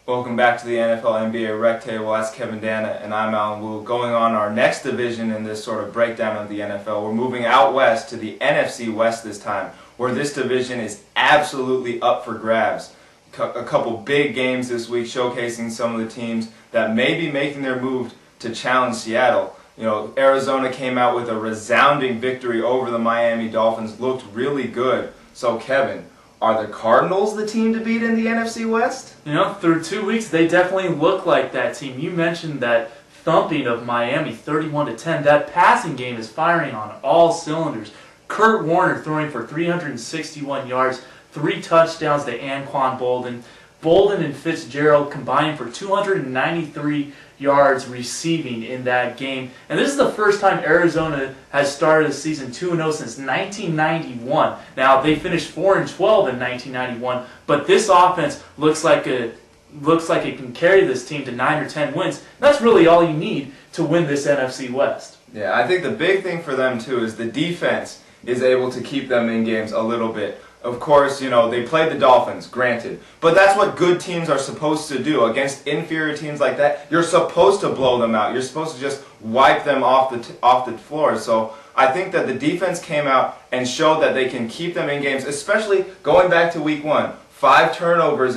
Welcome back to the NFL NBA Rectable. That's Kevin Dana and I'm Alan Wu. Going on our next division in this sort of breakdown of the NFL, we're moving out west to the NFC West this time, where this division is absolutely up for grabs. A couple big games this week showcasing some of the teams that may be making their move to challenge Seattle. You know, Arizona came out with a resounding victory over the Miami Dolphins, looked really good. So Kevin, are the Cardinals the team to beat in the NFC West? You know, through 2 weeks, they definitely look like that team. You mentioned that thumping of Miami, 31-10. That passing game is firing on all cylinders. Kurt Warner throwing for 361 yards, 3 touchdowns to Anquan Bolden. Bolden and Fitzgerald combining for 293 yards receiving in that game. And this is the first time Arizona has started the season 2-0 since 1991. Now, they finished 4-12 in 1991, but this offense looks like it can carry this team to 9 or 10 wins. That's really all you need to win this NFC West. Yeah, I think the big thing for them, too, is the defense is able to keep them in games a little bit. Of course, you know, they played the Dolphins, granted. But that's what good teams are supposed to do. Against inferior teams like that, you're supposed to blow them out. You're supposed to just wipe them off the floor. So I think that the defense came out and showed that they can keep them in games, especially going back to week 1. 5 turnovers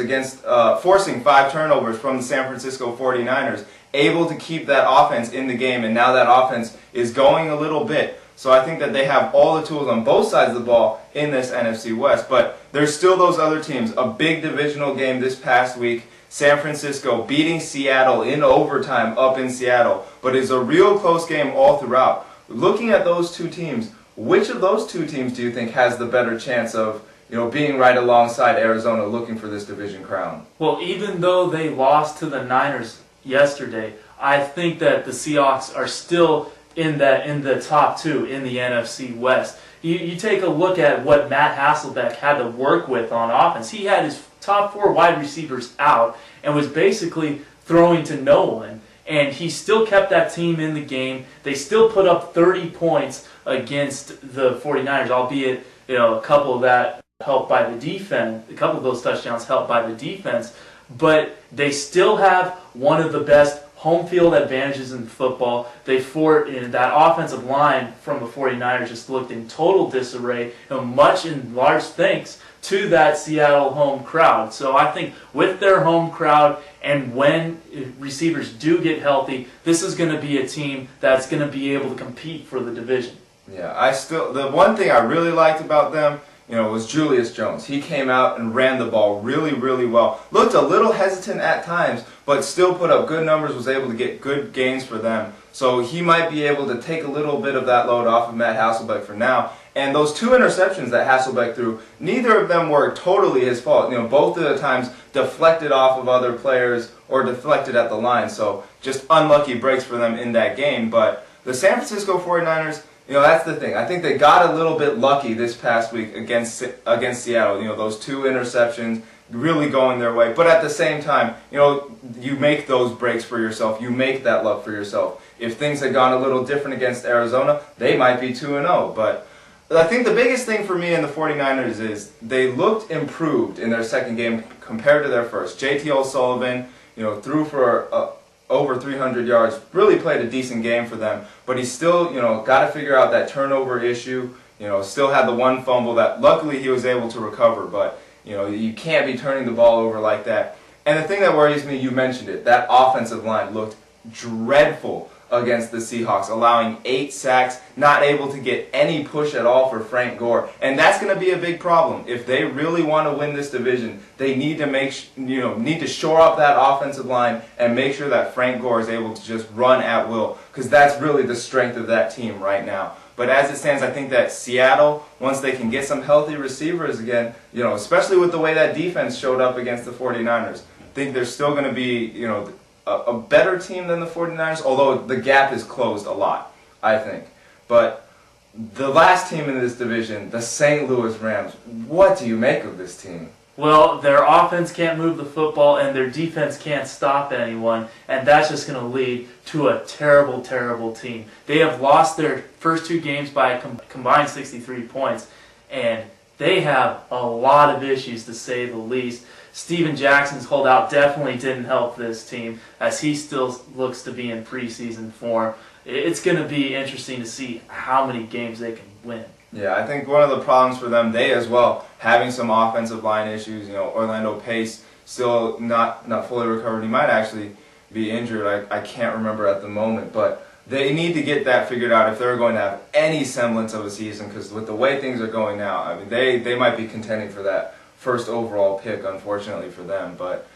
forcing 5 turnovers from the San Francisco 49ers, able to keep that offense in the game, and now that offense is going a little bit. So I think that they have all the tools on both sides of the ball in this NFC West. But there's still those other teams. A big divisional game this past week. San Francisco beating Seattle in overtime up in Seattle. But it's a real close game all throughout. Looking at those two teams, which of those two teams do you think has the better chance of, you know, being right alongside Arizona looking for this division crown? Well, even though they lost to the Niners yesterday, I think that the Seahawks are still in the top 2 in the NFC West. You take a look at what Matt Hasselbeck had to work with on offense. He had his top 4 wide receivers out and was basically throwing to no one. And he still kept that team in the game. They still put up 30 points against the 49ers, albeit, you know, a couple of that helped by the defense, a couple of those touchdowns helped by the defense. But they still have one of the best home field advantages in football. That offensive line from the 49ers just looked in total disarray, much in large thanks to that Seattle home crowd. So I think with their home crowd and when receivers do get healthy, this is going to be a team that's going to be able to compete for the division. Yeah, the one thing I really liked about them, you know, was Julius Jones. He came out and ran the ball really, really well. Looked a little hesitant at times, but still put up good numbers, was able to get good gains for them. So he might be able to take a little bit of that load off of Matt Hasselbeck for now. And those 2 interceptions that Hasselbeck threw, neither of them were totally his fault. You know, both of the times deflected off of other players or deflected at the line. So just unlucky breaks for them in that game. But the San Francisco 49ers, you know, that's the thing. I think they got a little bit lucky this past week against Seattle. You know, those 2 interceptions really going their way. But at the same time, you know, you make those breaks for yourself. You make that luck for yourself. If things had gone a little different against Arizona, they might be 2-0. But I think the biggest thing for me in the 49ers is they looked improved in their second game compared to their first. JT O'Sullivan, you know, threw for over 300 yards, really played a decent game for them, but he still, you know, got to figure out that turnover issue. You know, still had the 1 fumble that luckily he was able to recover, but, you know, you can't be turning the ball over like that. And the thing that worries me, you mentioned it, that offensive line looked dreadful against the Seahawks, allowing 8 sacks, not able to get any push at all for Frank Gore. And that's going to be a big problem. If they really want to win this division, they need to shore up that offensive line and make sure that Frank Gore is able to just run at will, because that's really the strength of that team right now. But as it stands, I think that Seattle, once they can get some healthy receivers again, you know, especially with the way that defense showed up against the 49ers, I think they're still going to be, you know, a better team than the 49ers, although the gap is closed a lot, I think. But the last team in this division, the St. Louis Rams, what do you make of this team? Well, their offense can't move the football and their defense can't stop anyone, and that's just going to lead to a terrible, terrible team. They have lost their first 2 games by a combined 63 points, and they have a lot of issues, to say the least. Steven Jackson's holdout definitely didn't help this team, as he still looks to be in preseason form. It's going to be interesting to see how many games they can win. Yeah, I think one of the problems for them, they as well, having some offensive line issues. Orlando Pace still not fully recovered. He might actually be injured. I can't remember at the moment, but they need to get that figured out if they're going to have any semblance of a season, because with the way things are going now, I mean, they might be contending for that first overall pick, unfortunately for them. But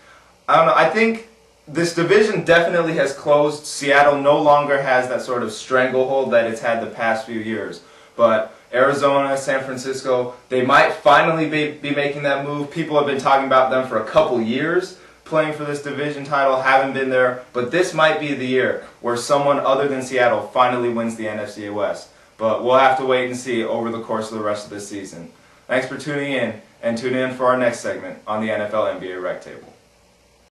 I don't know. I think this division definitely has closed. Seattle no longer has that sort of stranglehold that it's had the past few years. But Arizona, San Francisco, they might finally be making that move. People have been talking about them for a couple years, playing for this division title, haven't been there. But this might be the year where someone other than Seattle finally wins the NFC West. But we'll have to wait and see over the course of the rest of this season. Thanks for tuning in, and tune in for our next segment on the NFL NBA Rectable.